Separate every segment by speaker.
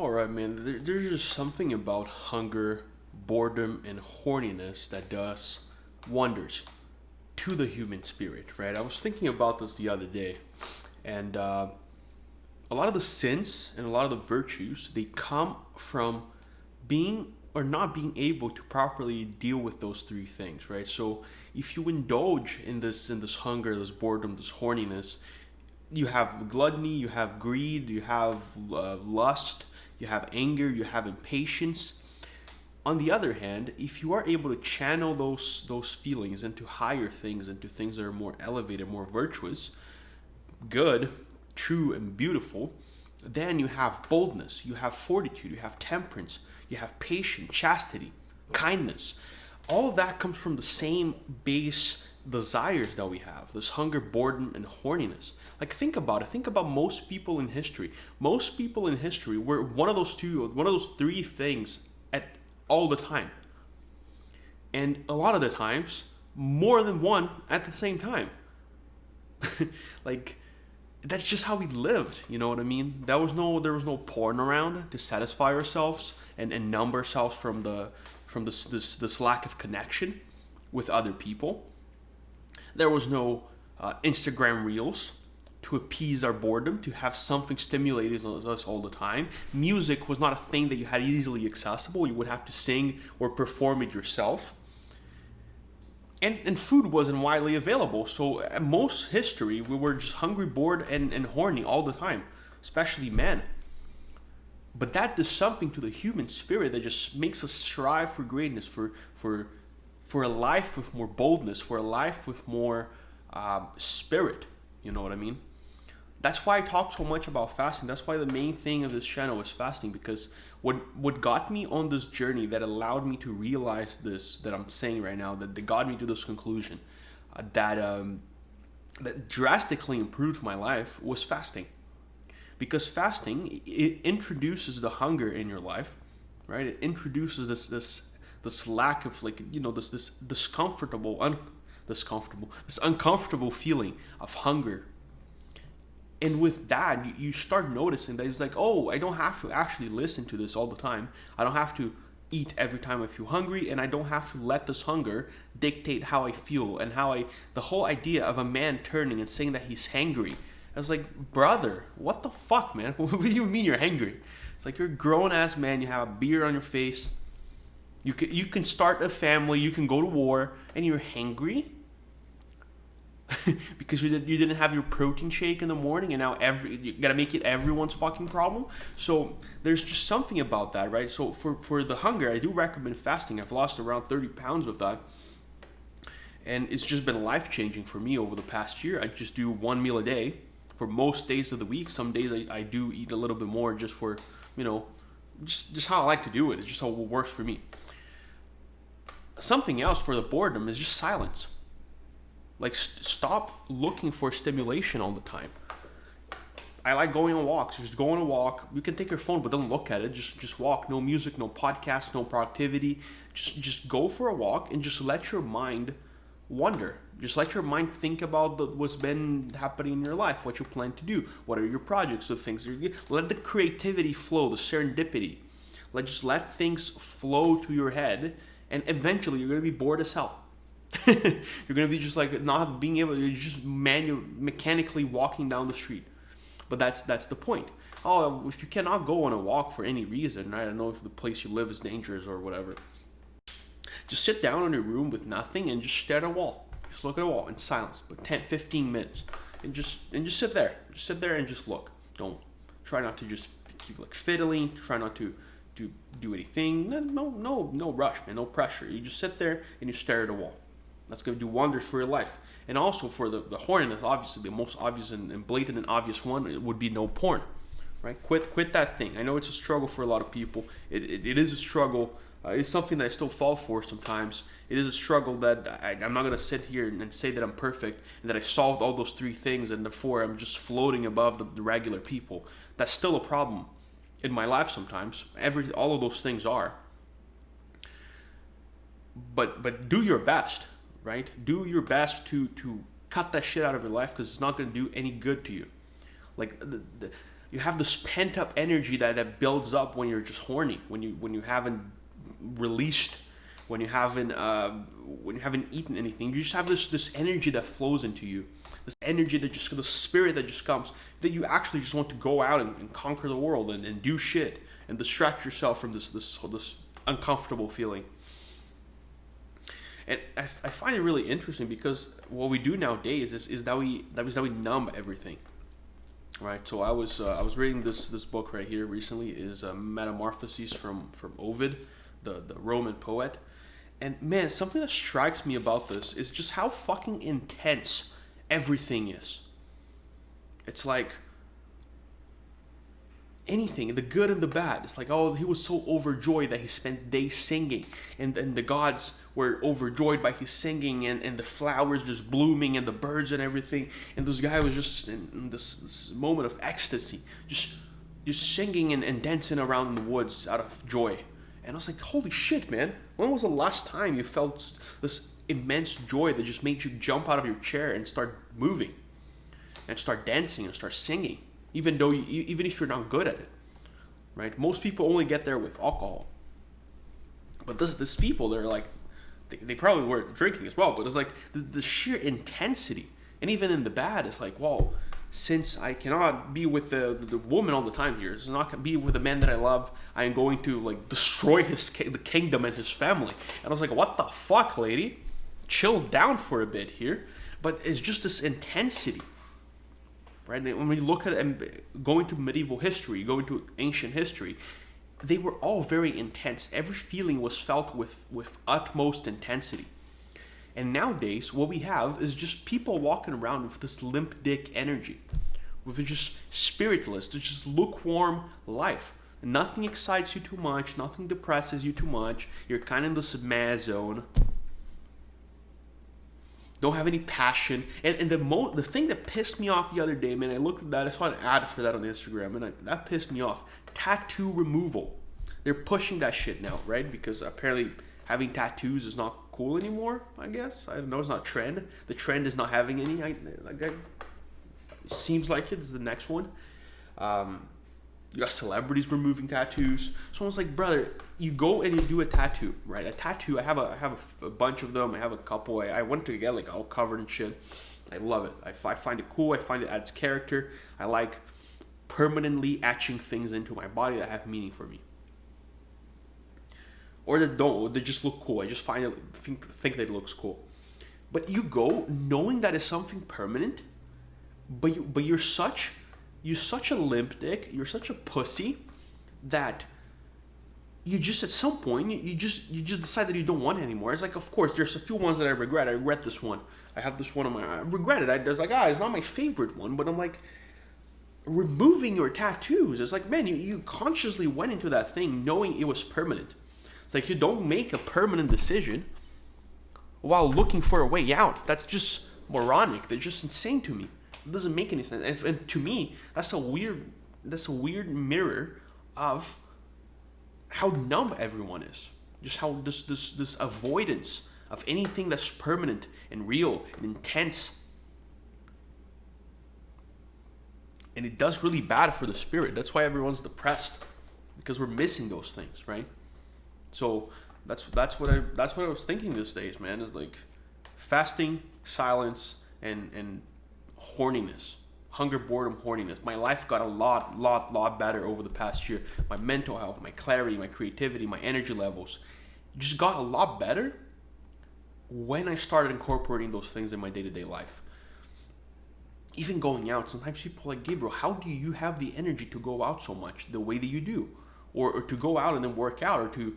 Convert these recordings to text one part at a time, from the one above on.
Speaker 1: All right, man. There's just something about hunger, boredom, and horniness that does wonders to the human spirit, right? I was thinking about this the other day, and a lot of the sins and a lot of the virtues they come from being or not being able to properly deal with those three things, right? So if you indulge in this hunger, this boredom, this horniness, you have gluttony, you have greed, you have lust, you have anger, you have impatience. On the other hand, if you are able to channel those feelings into higher things, into things that are more elevated, more virtuous, good, true, and beautiful, then you have boldness, you have fortitude, you have temperance, you have patience, chastity, kindness. All of that comes from the same base desires that we have, this hunger, boredom, and horniness. Like, think about it. Think about most people in history. Most people in history were one of those three things at all the time. And a lot of the times, more than one at the same time. Like, that's just how we lived, you know what I mean? There was no porn around to satisfy ourselves and numb ourselves from this lack of connection with other people. There was no Instagram reels to appease our boredom, to have something stimulating us all the time. Music was not a thing that you had easily accessible. You would have to sing or perform it yourself. And food wasn't widely available. So at most history, we were just hungry, bored, and horny all the time, especially men. But that does something to the human spirit that just makes us strive for greatness, for a life with more boldness, for a life with more spirit. You know what I mean? That's why I talk so much about fasting. That's why the main thing of this channel is fasting, because what got me on this journey that allowed me to realize this that I'm saying right now, that got me to this conclusion, that drastically improved my life, was fasting. Because fasting, it introduces the hunger in your life, right? It introduces this lack of, like, this this uncomfortable feeling of hunger. And with that, you start noticing that it's like, oh, I don't have to actually listen to this all the time. I don't have to eat every time I feel hungry, and I don't have to let this hunger dictate how I feel and the whole idea of a man turning and saying that he's hangry. I was like, brother, what the fuck, man? What do you mean you're hangry? It's like, you're a grown ass man. You have a beard on your face. You can start a family. You can go to war, and you're hangry. Because you didn't have your protein shake in the morning, and now you gotta make it everyone's fucking problem. So there's just something about that, right? So for the hunger, I do recommend fasting. I've lost around 30 pounds with that, and it's just been life changing for me over the past year. I just do one meal a day for most days of the week. Some days I do eat a little bit more, just for, just how I like to do it. It's just how it works for me. Something else for the boredom is just silence. Like, stop looking for stimulation all the time. I like going on walks. Just go on a walk. You can take your phone, but don't look at it. Just walk. No music, no podcast, no productivity. Just go for a walk and just let your mind wander. Just let your mind think about what's been happening in your life, what you plan to do, what are your projects, the things you're. Let the creativity flow, the serendipity. Let things flow through your head, and eventually you're gonna be bored as hell. You're gonna be just like not being able. You're just mechanically walking down the street. But that's the point. Oh, if you cannot go on a walk for any reason, right? I don't know if the place you live is dangerous or whatever. Just sit down in your room with nothing and just stare at a wall. Just look at a wall in silence, but 10, 15 minutes, and just sit there. Just sit there and just look. Don't try not to just keep like fiddling. Try not to do anything. No rush, man. No pressure. You just sit there and you stare at a wall. That's going to do wonders for your life. And also for the horniness, obviously, the most obvious and blatant and obvious one would be no porn, right? Quit that thing. I know it's a struggle for a lot of people. It is a struggle. It's something that I still fall for sometimes. It is a struggle that I'm not going to sit here and say that I'm perfect and that I solved all those three things and therefore I'm just floating above the regular people. That's still a problem in my life sometimes. All of those things are. But do your best. Right? Do your best to cut that shit out of your life, because it's not going to do any good to you. Like, you have this pent up energy that builds up when you're just horny, when you haven't released, when you haven't eaten anything. You just have this energy that flows into you, this energy that just, the spirit that just comes, that you actually just want to go out and conquer the world and do shit and distract yourself from this uncomfortable feeling. And I find it really interesting because what we do nowadays is that we numb everything. Right, so I was reading this book right here recently, is Metamorphoses from Ovid, the Roman poet, and man, something that strikes me about this is just how fucking intense everything is. It's like anything, the good and the bad. It's like, oh, he was so overjoyed that he spent days singing, and the gods were overjoyed by his singing, and the flowers just blooming, and the birds and everything, and this guy was just in this moment of ecstasy, just singing and dancing around the woods out of joy. And I was like, holy shit, man, when was the last time you felt this immense joy that just made you jump out of your chair and start moving and start dancing and start singing, even if you're not good at it, right? Most people only get there with alcohol, but this people, they're like, they probably weren't drinking as well, but it's like the sheer intensity. And even in the bad, it's like, well, since I cannot be with the woman all the time here, it's not gonna be with the man that I love, I am going to like destroy the kingdom and his family. And I was like, what the fuck, lady? Chill down for a bit here. But it's just this intensity, right? And when you look at it, go into medieval history, go into ancient history, they were all very intense. Every feeling was felt with utmost intensity. And nowadays, what we have is just people walking around with this limp dick energy, with just spiritless, just lukewarm life. Nothing excites you too much, nothing depresses you too much. You're kind of in this meh zone. Don't have any passion. And the thing that pissed me off the other day, man, I looked at that, I saw an ad for that on Instagram, and that pissed me off. Tattoo removal. They're pushing that shit now, right? Because apparently having tattoos is not cool anymore, I guess. I don't know, it's not trend. The trend is not having any. It seems like it is the next one. You got celebrities removing tattoos. So I was like, brother, you go and you do a tattoo, right? A tattoo, I have a bunch of them. I have a couple. I went to get like all covered and shit. I love it. I find it cool. I find it adds character. I like permanently etching things into my body that have meaning for me. Or that don't, they just look cool. I just think that it looks cool. But you go knowing that it's something permanent, but you're such a limp dick, you're such a pussy that you just at some point you just decide that you don't want it anymore. It's like, of course, there's a few ones that I regret. I regret this one. I have this one on I regret it. It's like, it's not my favorite one, but I'm like, removing your tattoos. It's like, man, you consciously went into that thing knowing it was permanent. It's like, you don't make a permanent decision while looking for a way out. That's just moronic. They're just insane to me. It doesn't make any sense. And to me, that's a weird mirror of how numb everyone is. Just how this avoidance of anything that's permanent and real and intense. And it does really bad for the spirit. That's why everyone's depressed, because we're missing those things, right? So that's what I was thinking these days, man. Is like fasting, silence, and horniness, hunger, boredom, horniness. My life got a lot better over the past year. My mental health, my clarity, my creativity, my energy levels just got a lot better when I started incorporating those things in my day-to-day life. Even going out, sometimes people are like, Gabriel, how do you have the energy to go out so much the way that you do? Or to go out and then work out, or to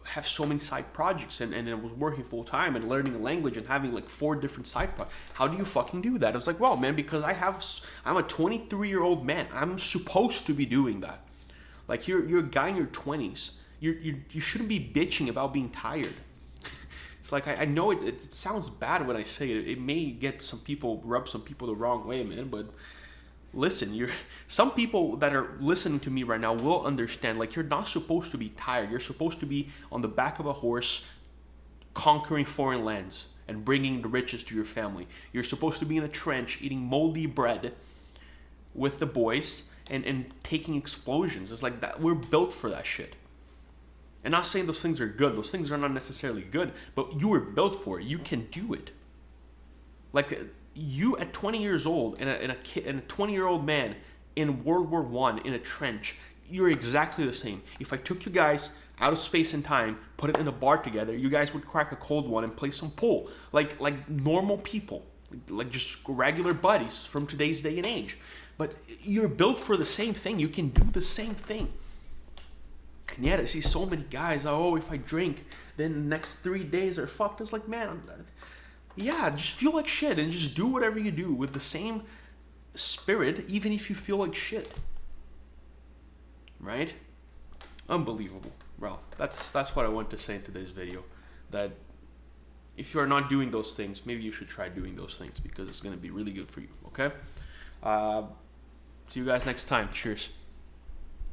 Speaker 1: have so many side projects, and I was working full time and learning a language and having like 4 different side projects. How do you fucking do that? I was like, well, man, because I'm a 23-year-old man. I'm supposed to be doing that. Like, you're a guy in your 20s. You shouldn't be bitching about being tired. It's like, I know it sounds bad when I say it. It may rub some people the wrong way, man, but listen, some people that are listening to me right now will understand. Like, you're not supposed to be tired. You're supposed to be on the back of a horse, conquering foreign lands and bringing the riches to your family. You're supposed to be in a trench eating moldy bread with the boys and taking explosions. It's like that. We're built for that shit. And not saying those things are good. Those things are not necessarily good, but you were built for it. You can do it. Like you at 20 years old and a 20-year-old man in World War I in a trench, you're exactly the same. If I took you guys out of space and time, put it in a bar together, you guys would crack a cold one and play some pool. Like normal people. Like just regular buddies from today's day and age. But you're built for the same thing. You can do the same thing. And yet I see so many guys, oh, if I drink, then the next 3 days are fucked. It's like, man, yeah, just feel like shit and just do whatever you do with the same spirit, even if you feel like shit. Right? Unbelievable. Well, that's what I want to say in today's video. That if you are not doing those things, maybe you should try doing those things because it's going to be really good for you. Okay? See you guys next time. Cheers.